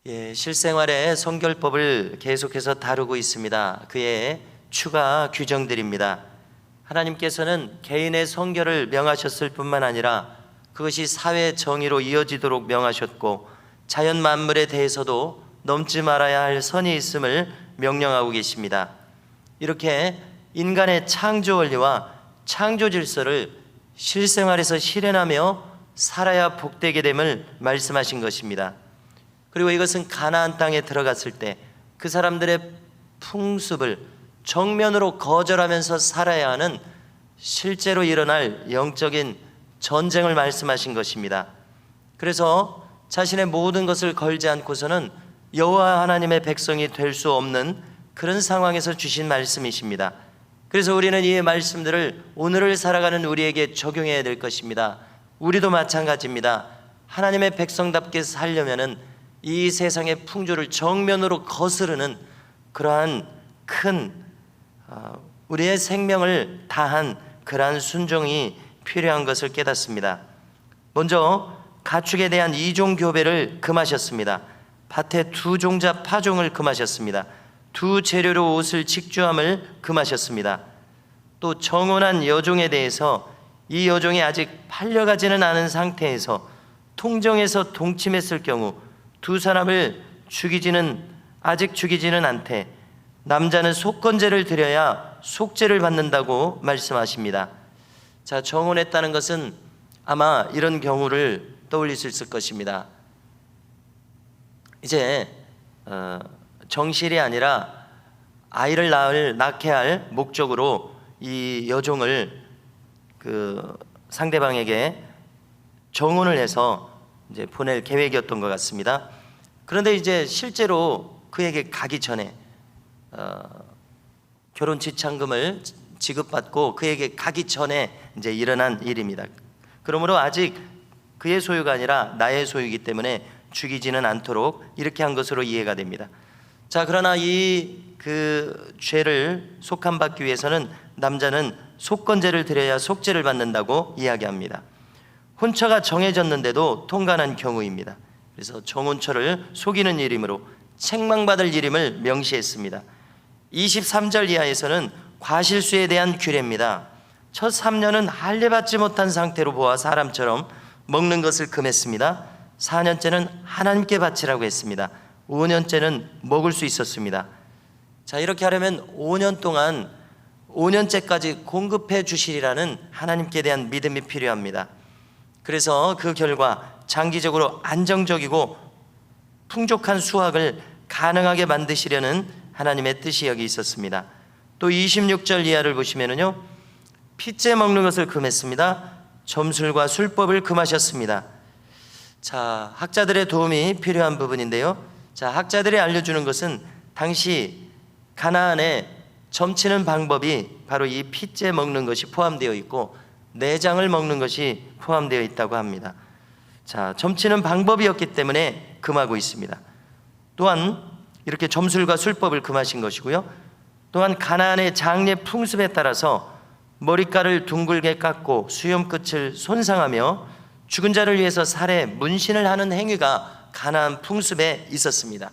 실생활의 성결법을 계속해서 다루고 있습니다. 그의 추가 규정들입니다. 하나님께서는 개인의 성결을 명하셨을 뿐만 아니라 그것이 사회 정의로 이어지도록 명하셨고, 자연 만물에 대해서도 넘지 말아야 할 선이 있음을 명령하고 계십니다. 이렇게 인간의 창조 원리와 창조 질서를 실생활에서 실현하며 살아야 복되게 됨을 말씀하신 것입니다. 그리고 이것은 가나안 땅에 들어갔을 때 그 사람들의 풍습을 정면으로 거절하면서 살아야 하는 실제로 일어날 영적인 전쟁을 말씀하신 것입니다. 그래서 자신의 모든 것을 걸지 않고서는 여호와 하나님의 백성이 될 수 없는 그런 상황에서 주신 말씀이십니다. 그래서 우리는 이 말씀들을 오늘을 살아가는 우리에게 적용해야 될 것입니다. 우리도 마찬가지입니다. 하나님의 백성답게 살려면은 이 세상의 풍조를 정면으로 거스르는 그러한 큰 우리의 생명을 다한 그러한 순종이 필요한 것을 깨닫습니다. 먼저 가축에 대한 이종 교배를 금하셨습니다. 밭에 두 종자 파종을 금하셨습니다. 두 재료로 옷을 직주함을 금하셨습니다. 또 정혼한 여종에 대해서 이 여종이 아직 팔려가지는 않은 상태에서 통정에서 동침했을 경우 두 사람을 아직 죽이지는 않되 남자는 속건제를 드려야 속죄를 받는다고 말씀하십니다. 자, 정혼했다는 것은 아마 이런 경우를 떠올릴 수 있을 것입니다. 이제 정실이 아니라 아이를 낳게 할 목적으로 이 여종을 상대방에게 정혼을 해서 이제 보낼 계획이었던 것 같습니다. 그런데 이제 실제로 그에게 가기 전에 결혼 지참금을 지급받고 그에게 가기 전에 이제 일어난 일입니다. 그러므로 아직 그의 소유가 아니라 나의 소유이기 때문에 죽이지는 않도록 이렇게 한 것으로 이해가 됩니다. 자, 그러나 그 죄를 속함받기 위해서는 남자는 속건제를 드려야 속죄를 받는다고 이야기합니다. 혼처가 정해졌는데도 통관한 경우입니다. 그래서 정혼처를 속이는 일이므로 책망받을 일임을 명시했습니다. 23절 이하에서는 과실수에 대한 규례입니다. 첫 3년은 할례받지 못한 상태로 보아 사람처럼 먹는 것을 금했습니다. 4년째는 하나님께 바치라고 했습니다. 5년째는 먹을 수 있었습니다. 자, 이렇게 하려면 5년 동안 5년째까지 공급해 주시리라는 하나님께 대한 믿음이 필요합니다. 그래서 그 결과 장기적으로 안정적이고 풍족한 수확을 가능하게 만드시려는 하나님의 뜻이 여기 있었습니다. 또 26절 이하를 보시면은요, 핏째 먹는 것을 금했습니다. 점술과 술법을 금하셨습니다. 자, 학자들의 도움이 필요한 부분인데요. 자, 학자들이 알려주는 것은 당시 가나안에 점치는 방법이 바로 이 핏째 먹는 것이 포함되어 있고 내장을 먹는 것이 포함되어 있다고 합니다. 자, 점치는 방법이었기 때문에 금하고 있습니다. 또한 이렇게 점술과 술법을 금하신 것이고요. 또한 가나안의 장례 풍습에 따라서 머리카락을 둥글게 깎고 수염 끝을 손상하며 죽은 자를 위해서 살해, 문신을 하는 행위가 가나안 풍습에 있었습니다.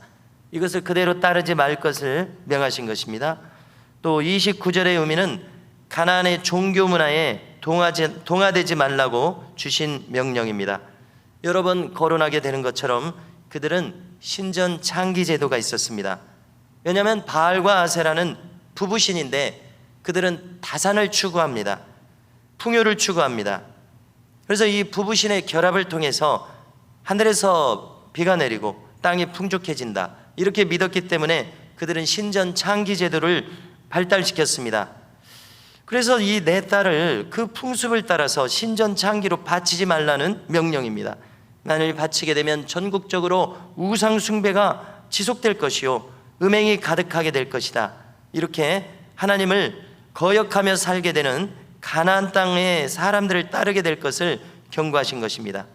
이것을 그대로 따르지 말 것을 명하신 것입니다. 또 29절의 의미는 가나안의 종교 문화에 동화되지 말라고 주신 명령입니다. 여러 번 거론하게 되는 것처럼 그들은 신전 창기 제도가 있었습니다. 왜냐하면 바알과 아세라는 부부신인데 그들은 다산을 추구합니다. 풍요를 추구합니다. 그래서 이 부부신의 결합을 통해서 하늘에서 비가 내리고 땅이 풍족해진다, 이렇게 믿었기 때문에 그들은 신전 창기 제도를 발달시켰습니다. 그래서 이 내 딸을 그 풍습을 따라서 신전 창기로 바치지 말라는 명령입니다. 만일 바치게 되면 전국적으로 우상 숭배가 지속될 것이요 음행이 가득하게 될 것이다. 이렇게 하나님을 거역하며 살게 되는 가나안 땅의 사람들을 따르게 될 것을 경고하신 것입니다.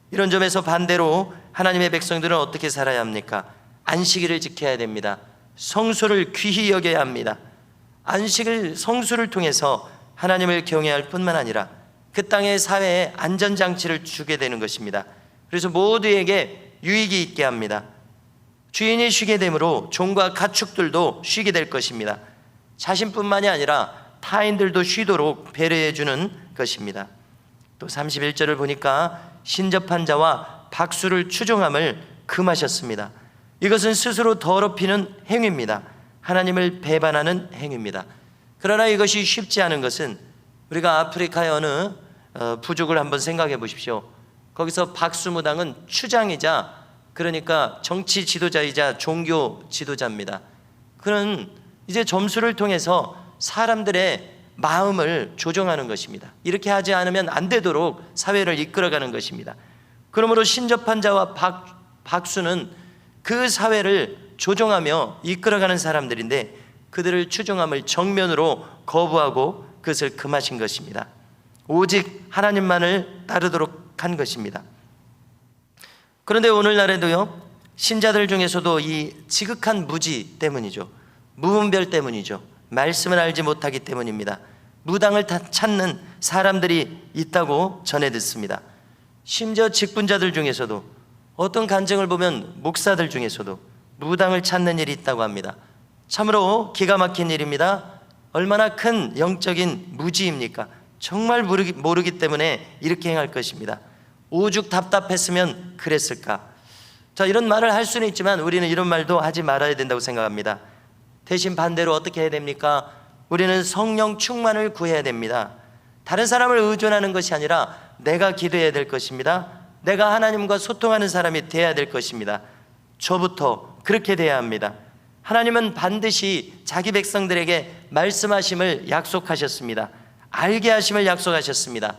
이런 점에서 반대로 하나님의 백성들은 어떻게 살아야 합니까? 안식일을 지켜야 됩니다. 성수를 귀히 여겨야 합니다. 안식일 성수를 통해서 하나님을 경외할 뿐만 아니라 그 땅의 사회에 안전장치를 주게 되는 것입니다. 그래서 모두에게 유익이 있게 합니다. 주인이 쉬게 되므로 종과 가축들도 쉬게 될 것입니다. 자신뿐만이 아니라 타인들도 쉬도록 배려해 주는 것입니다. 또 31절을 보니까 신접한 자와 박수를 추종함을 금하셨습니다. 이것은 스스로 더럽히는 행위입니다. 하나님을 배반하는 행위입니다. 그러나 이것이 쉽지 않은 것은 우리가 아프리카의 어느 부족을 한번 생각해 보십시오. 거기서 박수무당은 추장이자, 그러니까 정치 지도자이자 종교 지도자입니다. 그는 이제 점수를 통해서 사람들의 마음을 조정하는 것입니다. 이렇게 하지 않으면 안 되도록 사회를 이끌어가는 것입니다. 그러므로 신접한 자와 박수는 그 사회를 조종하며 이끌어가는 사람들인데, 그들을 추종함을 정면으로 거부하고 그것을 금하신 것입니다. 오직 하나님만을 따르도록 한 것입니다. 그런데 오늘날에도요, 신자들 중에서도 이 지극한 무지 때문이죠. 무분별 때문이죠. 말씀을 알지 못하기 때문입니다. 무당을 찾는 사람들이 있다고 전해 듣습니다. 심지어 직분자들 중에서도, 어떤 간증을 보면 목사들 중에서도 무당을 찾는 일이 있다고 합니다. 참으로 기가 막힌 일입니다. 얼마나 큰 영적인 무지입니까? 정말 모르기 때문에 이렇게 행할 것입니다. 오죽 답답했으면 그랬을까? 자, 이런 말을 할 수는 있지만 우리는 이런 말도 하지 말아야 된다고 생각합니다. 대신 반대로 어떻게 해야 됩니까? 우리는 성령 충만을 구해야 됩니다. 다른 사람을 의존하는 것이 아니라 내가 기도해야 될 것입니다. 내가 하나님과 소통하는 사람이 되어야 될 것입니다. 저부터 그렇게 돼야 합니다. 하나님은 반드시 자기 백성들에게 말씀하심을 약속하셨습니다. 알게 하심을 약속하셨습니다.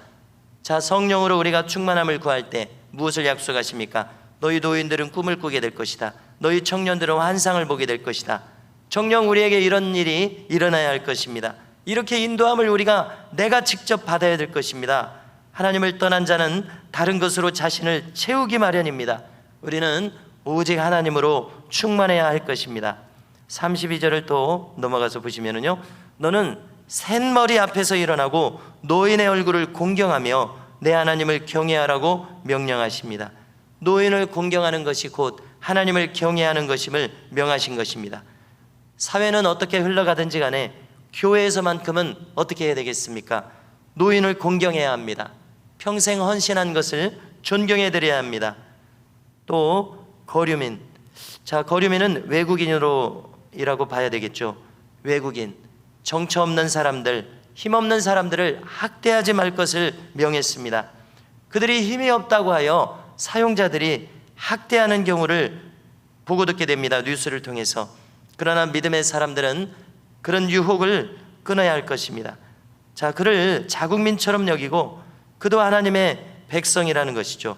자, 성령으로 우리가 충만함을 구할 때 무엇을 약속하십니까? 너희 노인들은 꿈을 꾸게 될 것이다. 너희 청년들은 환상을 보게 될 것이다. 정녕 우리에게 이런 일이 일어나야 할 것입니다. 이렇게 인도함을 우리가 내가 직접 받아야 될 것입니다. 하나님을 떠난 자는 다른 것으로 자신을 채우기 마련입니다. 우리는 오직 하나님으로 충만해야 할 것입니다. 32절을 또 넘어가서 보시면은요, 너는 샌머리 앞에서 일어나고 노인의 얼굴을 공경하며 내 하나님을 경외하라고 명령하십니다. 노인을 공경하는 것이 곧 하나님을 경외하는 것임을 명하신 것입니다. 사회는 어떻게 흘러가든지 간에 교회에서만큼은 어떻게 해야 되겠습니까? 노인을 공경해야 합니다. 평생 헌신한 것을 존경해 드려야 합니다. 또 거류민, 자, 거류민은 외국인이라고 봐야 되겠죠. 외국인, 정처 없는 사람들, 힘없는 사람들을 학대하지 말 것을 명했습니다. 그들이 힘이 없다고 하여 사용자들이 학대하는 경우를 보고 듣게 됩니다. 뉴스를 통해서. 그러나 믿음의 사람들은 그런 유혹을 끊어야 할 것입니다. 자, 그를 자국민처럼 여기고 그도 하나님의 백성이라는 것이죠.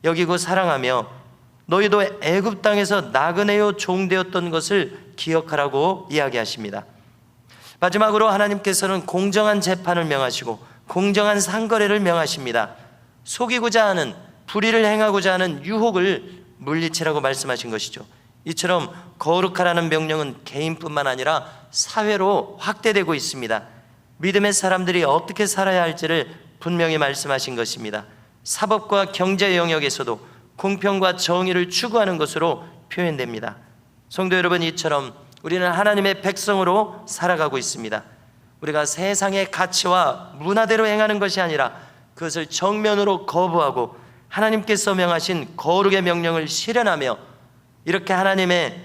여기고 사랑하며 너희도 애굽 땅에서 나그네요 종되었던 것을 기억하라고 이야기하십니다. 마지막으로 하나님께서는 공정한 재판을 명하시고 공정한 상거래를 명하십니다. 속이고자 하는, 불의를 행하고자 하는 유혹을 물리치라고 말씀하신 것이죠. 이처럼 거룩하라는 명령은 개인뿐만 아니라 사회로 확대되고 있습니다. 믿음의 사람들이 어떻게 살아야 할지를 분명히 말씀하신 것입니다. 사법과 경제 영역에서도 공평과 정의를 추구하는 것으로 표현됩니다. 성도 여러분, 이처럼 우리는 하나님의 백성으로 살아가고 있습니다. 우리가 세상의 가치와 문화대로 행하는 것이 아니라 그것을 정면으로 거부하고 하나님께서 명하신 거룩의 명령을 실현하며 이렇게 하나님의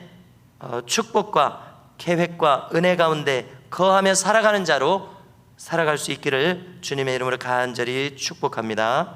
축복과 계획과 은혜 가운데 거하며 살아가는 자로 살아갈 수 있기를 주님의 이름으로 간절히 축복합니다.